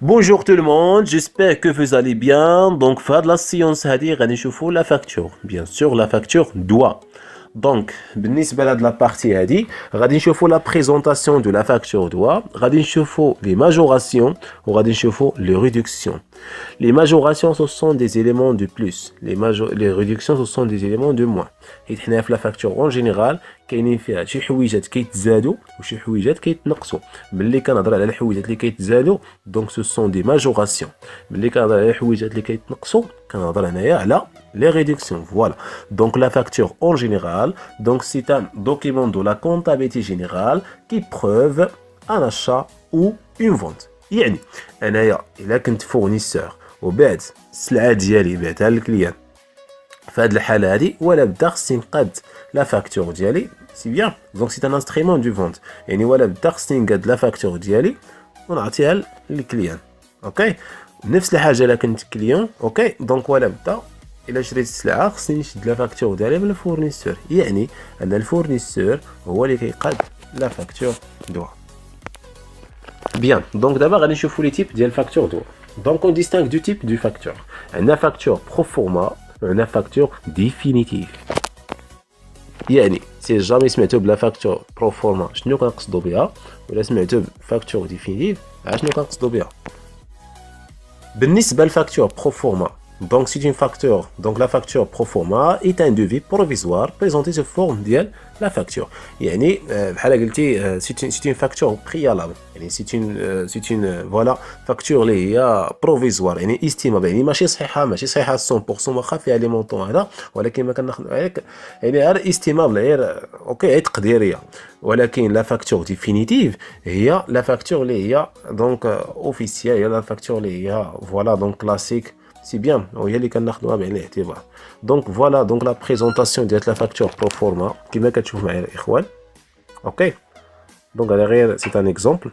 Bonjour tout le monde, j'espère que vous allez bien. Donc, faire de la science, c'est-à-dire, la facture. Bien sûr, la facture doit. Donc, بالنسبة لهاد la partie هادي غادي نشوفوا la présentation de la facture doit, غادي نشوفوا les majorations وغادي نشوفوا les réductions. Les majorations ce sont des éléments de plus, les réductions ce sont des éléments de moins. حيت حنا في la facture en général كاينين فيها شي حويجات كيتزادوا وشي حويجات كيتنقصوا. ملي كنهضر على الحويجات اللي كيتزادوا donc ce sont des majorations. ملي كنهضر على الحويجات اللي كيتنقصوا كنهضر هنايا على les réductions. Voilà. Donc la facture en général, donc c'est un document de la comptabilité générale qui prouve un achat ou une vente. يعني انايا الا كنت فورنيسور وبعت السلعه ديالي بعتها للكليان في هذه الحاله هذه ولا بدا خصني نقاد لا فاكتور ديالي سي بيان دونك سي ان انسترومون دو فونت يعني ولا بدا خصني نقاد لا فاكتور ديالي ونعطيها للكليان اوكي نفس الحاجه الا كنت كليون اوكي دونك ولا بدا الا شريت السلعه خصني نشد لا فاكتور ديالي من الفورنيسور يعني ان الفورنيسور هو اللي كيقاد لا فاكتور دو. Bien, donc d'abord, on va voir les types de factures. Donc, on distingue deux types de factures. Une facture pro forma et une facture définitive. يعني si jamais سمعتوا بلا facture pro forma شنو كنقصدوا بها ولا سمعتوا facture définitive شنو كنقصدوا بها. بالنسبة للفاكتور pro forma, donc c'est une facture, donc la facture pro forma est un devis provisoire présenté sous forme ديال la facture. يعني بحال قلتي c'est une facture préalable. يعني c'est une voilà facture اللي هي provisoire يعني estimable يعني ماشي صحيحة 100% واخا فيها لي مونطون هذا ولكن ما كناخذ عليك يعني غير estimable غير اوكي هي تقديرية. ولكن لا facture définitive هي la facture اللي هي donc officielle هي la facture اللي هي voilà donc classique. C'est bien, وهي اللي كناخذوها بعين الاعتبار. Donc voilà donc la présentation ديال la facture pro forma كما كتشوف معايا الاخوان. OK. Donc derrière c'est un exemple.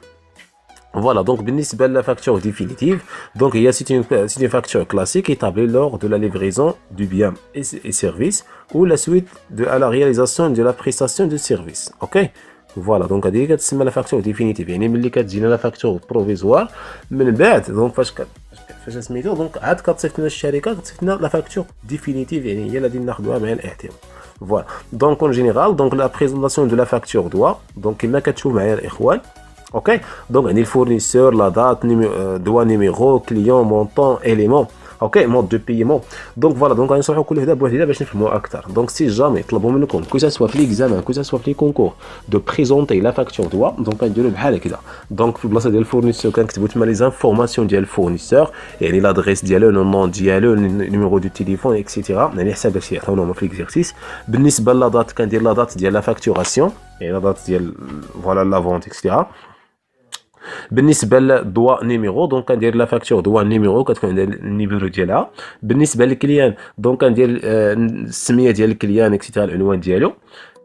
Voilà, donc بالنسبة la facture définitive, donc c'est une facture classique établie lors de la livraison du bien et service ou la suite à la réalisation de la prestation de service. OK. Voilà, donc هذه كتسمى la facture définitive يعني ملي كتجينا la facture provisoire من بعد donc فاش سميتو دونك عاد كتصيفط لنا الشركه كتصيفط لنا لا فاكتور ديفينيتيف يعني هي اللي غادي ناخذوها مع الاعتبار. فوالا دونك اون جينيرال دونك لا بريزونطاسيون دو لا فاكتور دوا دونك كما كتشوف معايا الاخوان اوكي دونك عندي الفورنيسور لا دات دوا نيميرو كليون مونطون اليمون اوكي مود دو بايمون دونك فوالا دونك غنشرحوا كل هذا بوحديده باش نفهموا اكثر. دونك سي جامي طلبوا منكم كو سوا في ليكزامان كو سوا في لي كونكور دو بريزونتي لا فاكتور دوا دونك غنديروا بحال هكذا دونك في البلاصه ديال الفورنيسور كنكتبوا تما لي زانفورماسيون ديال الفورنيسور يعني لادريس ديالو لو نون ديالو نيميرو دو تيليفون اكسيتيرا يعني حساب داكشي عطاونا في ليكزيرسيس. بالنسبه لا دات كندير لا دات ديال لا فاكتوراسيون يعني لا دات ديال فوالا لا فونت اكسيتيرا. بالنسبه للدوا نيميرو دونك كندير لا فاكتور دوا نيميرو كتكون عندها النيميرو ديالها. بالنسبه للكليان دونك كندير السميه ديال الكليان اكسيتيرا العنوان ديالو.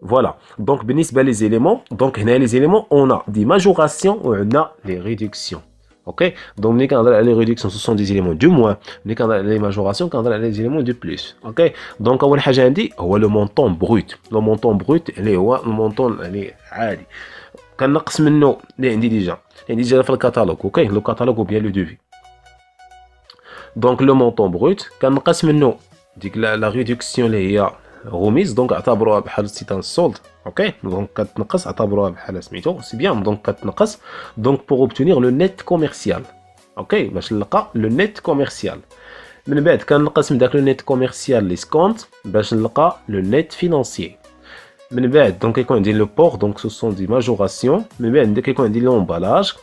Voilà. Donc, بالنسبة les éléments, donc هنا les éléments, on a des majorations ou on a les réductions. Ok? Donc, les réductions, ce sont des éléments de moins. Les majorations, les éléments de plus. Ok? Donc, أول حاجة عندي هو le montant brut. Le montant brut, اللي هو le montant اللي عادي. كنقص منه اللي عندي ديجا في الكاتالوج. اوكي لو كاتالوج وبيان لو دوفي دونك لو مونطون بروت كنقص منه ديك لا ريدكسيون اللي هي غوميز دونك اعتبروها بحال سيتان سولد. اوكي دونك كتنقص اعتبروها بحال سميتو سي بيان دونك كتنقص دونك بور اوبتونير لو نيت كوميرسيال. اوكي باش نلقى لو نيت كوميرسيال من بعد كنقص من داك لو نيت كوميرسيال لي سكونت باش نلقى لو نيت فينانسيي. من بعد دونك كيكون عندي لو بور دونك سو سون دي ماجوراسيون. من بعد كيكون عندي لومبالاج.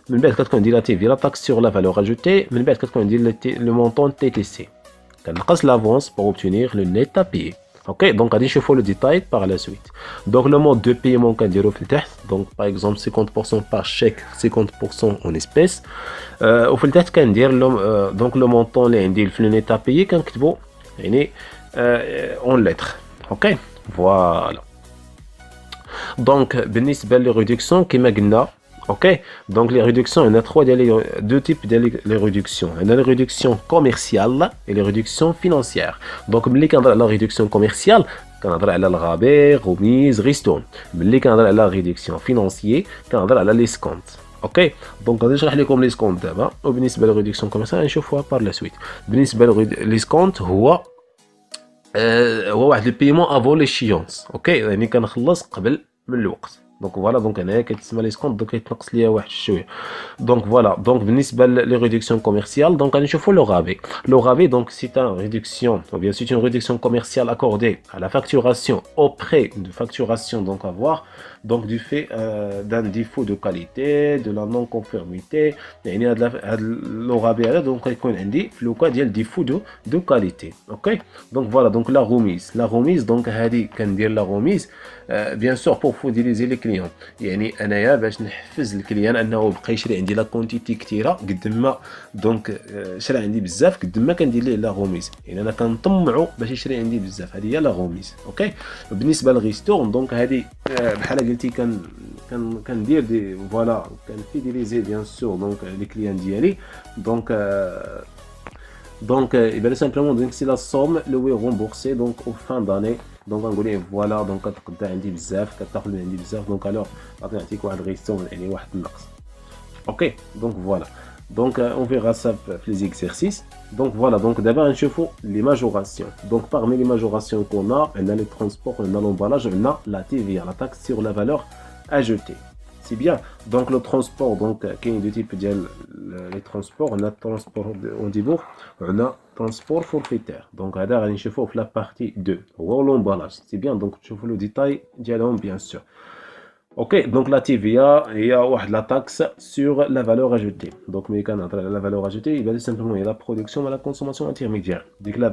من بعد كتكون عندي لا تي في لا تاكس سور لا فالور اجوتي. من بعد كتكون عندي لو مونطون تي تي سي كنقص لافونس بور اوبتونير لو نيت ا بيي. اوكي دونك غادي نشوفوا لو ديتاي باغ لا سويت. دونك لو مود دو بايمون كنديرو في التحت دونك باغ اكزومبل 50% بار شيك 50% اون اسبيس. وفي التحت كندير دونك لو مونطون اللي عندي في لو نيت ا بيي كنكتبو يعني اون لتر. اوكي فوالا دونك بالنسبه لي ريدكسيون كما قلنا اوكي دونك لي ريدكسيون عندنا دو تيب ديال لي ريدكسيون. عندنا لي ريدكسيون كوميرسيال اي لي ريدكسيون فينانسيير. دونك ملي كنهضر على ريدكسيون كوميرسيال كنهضر على الغابي غوميز ريستون. ملي كنهضر على ريدكسيون فينانسيي كنهضر على لي سكونت. اوكي دونك غادي نشرح لكم لي سكونت دابا. وبالنسبه للريدكسيون كوميرسيال نشوفوها بار لا سويت. بالنسبه لي سكونت هو هو واحد البيمون افون ليشيونس. اوكي يعني كنخلص قبل من الوقت. دونك فوالا دونك هنايا كيتسمى لي سكونت دونك كيتنقص ليا واحد شويه. دونك فوالا دونك بالنسبه لي ريدكسيون كوميرسيال دونك غادي نشوفوا لو غافي. لو غافي دونك سي ان ريدكسيون ou bien c'est une réduction commerciale accordée à la facturation auprès de facturation donc à voir donc du fait d'un défaut de qualité de la non conformité. يعني هاد لو غافي هذا دونك يكون عندي في لوكا ديال ديفو دو كاليتي. اوكي دونك فوالا دونك لا غوميز دونك هادي كندير لا غوميز بيان سور بور فوديليزي لي كليون. يعني انايا باش نحفز الكليان انه بقى يشري عندي لا كونتيتي كثيره قد ما دونك شرا عندي بزاف قد ما كندير ليه لا غوميز. يعني انا كنطمعو باش يشري عندي بزاف. هذه هي لا غوميز. اوكي بالنسبه للريستورن دونك هذه بحال قلتي كندير دي فوالا كنفيديليزي بيان سور دونك لي كليان ديالي. دونك يبان سامبلومون دونك سي لا سوم لو وي رومبورسي دونك او فان داني. دونك غنقول ليه فوالا دونك كتقدا عندي بزاف كتاخذ من عندي بزاف دونك الوغ غادي نعطيك واحد الريستورن يعني واحد النقص. اوكي دونك فوالا دونك اون فيغا سا في لي زيكزيرسيس. دونك فوالا دونك دابا غنشوفوا لي ماجوراسيون. دونك باغمي لي ماجوراسيون كون عندنا لي ترونسبور عندنا لومبالاج عندنا لا تي في لا تاكس سور لا فالور اجوتي. سي بيان دونك لو ترونسبور دونك كاين دو تيب ديال لي ترونسبور. عندنا ترونسبور اون ديبور وعندنا ترونسبور فورفيتير. دونك هذا غادي نشوفوه في لا بارتي 2 هو لومبالاج. سي بيان دونك تشوفوا لو ديتاي ديالهم بيان سور. اوكي دونك لا تي في هي واحد لا تاكس سور لا فالور اجوتي. دونك ملي كنهضر على لا فالور اجوتي يبان سامبلومون هي لا برودكسيون ولا كونسوماسيون انترميديير. ديك لا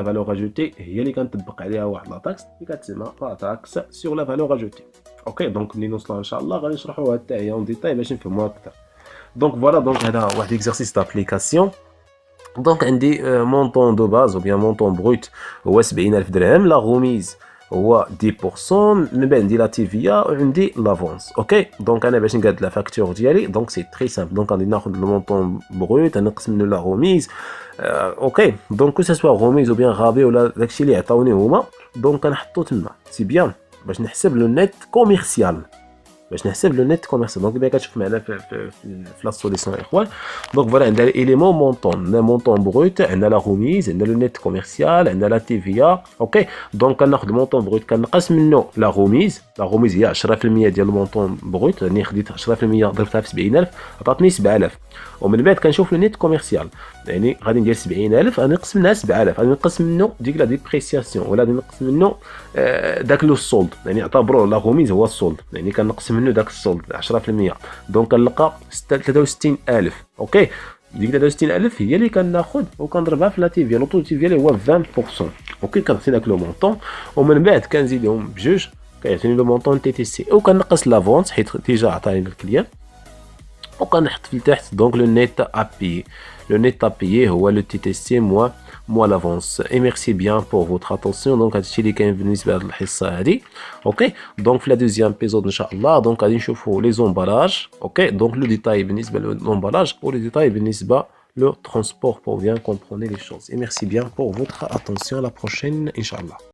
فالور اجوتي هي اللي كنطبق عليها واحد لا تاكس اللي كتسمى لا تاكس سور لا فالور اجوتي. اوكي دونك ملي نوصلوا ان شاء الله غادي نشرحوها حتى هي اون ديتاي باش نفهموها اكثر. دونك فوالا دونك هذا واحد اكزرسيس دابليكاسيون. دونك عندي مونطون دو باز او بيان مونطون بروت هو 70000 درهم. لا غوميز هو 10% من بعد عندي لا تي في وعندي لافونس. اوكي دونك انا باش نقاد لا فاكتور ديالي دونك سي تري سامبل. دونك غادي ناخذ لو مونطون بروت نقسم منه لا غوميز. اوكي دونك كو سوا غوميز او بيان غابي ولا داكشي اللي عطاوني هما دونك كنحطو تما. سي بيان باش نحسب لو نيت كوميرسيال دونك بلا كتشوف معنا في لا سوليسيون اخوان. دونك فوالا عندنا اليمون مونطون عندنا مونطون بروت عندنا لا غوميز عندنا لو نيت كوميرسيال عندنا لا تي في اوكي دونك كناخذ المونطون بروت كنقص منه لا غوميز هي 10% ديال المونطون بروت. يعني خديت 10% ضربتها في 70000 عطاتني 7000. ومن بعد كنشوف لو نيت كوميرسيال يعني غادي ندير 70000 غادي نقسم منها 7000 غادي نقسم منه ديك لا ديبريسياسيون ولا غادي نقسم منه داك لو سولد. يعني اعتبروه لا غوميز هو السولد يعني كنقسم منه داك السولد 10% دونك كنلقى 63000. اوكي ديك 63000 هي اللي كناخذ وكنضربها في لا تي في. لوطو تي في اللي هو 20%. اوكي كنعطي داك لو مونطون ومن بعد كنزيدهم بجوج كيعطيني لو مونطون تي تي سي وكنقص لافونس حيت ديجا عطاني الكليان وكنحط في التحت دونك لو نيت ابي. Le net à payer هو le TTC moins l'avance. Et merci bien pour votre attention. Donc هادشي اللي كاين بالنسبه لهاد الحصه هادي. اوكي دونك في لا دوزيام بيزود ان شاء الله دونك غادي نشوفوا لي زومبالاج. اوكي دونك لو ديتاي بالنسبه للزومبالاج و لو ديتاي بالنسبه le transport pour bien comprendre les choses. Et merci bien pour votre attention. À la prochaine, Inch'Allah.